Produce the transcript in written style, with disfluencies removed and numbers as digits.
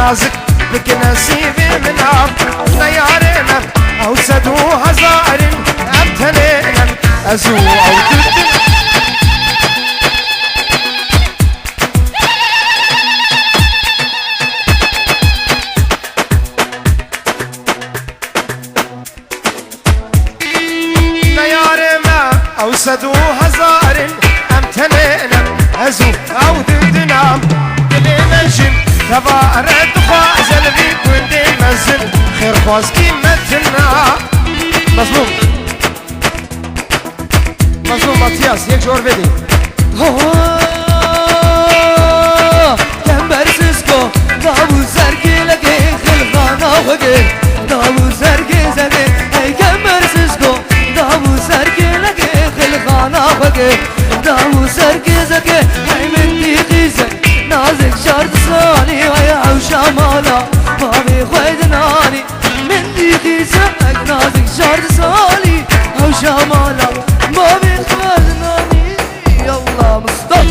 نازك بك نسيبي من عم نيارنا أو سدو هزار أمتنينا أزو أو دد نيارنا أو سدو هزار أمتنينا أزو أو ددنا كلنا جن تبارد خوازل بيك ودي مزل خير خواز قيمتنا مظلوم مظلوم ماتياس يك جور بدي كمبر سيسكو دابو سركي لكي خلقانا وقي دابو سركي زكي اي كمبر سيسكو دابو سركي لكي خلقانا وقي دابو سركي زكي اي من دي خيزك نازك شرط صاني ويا وشمالا ما بيخويدناني من دي خيزك نازك شرط صاني وشمالا ما بيخويدناني يلا مصطفى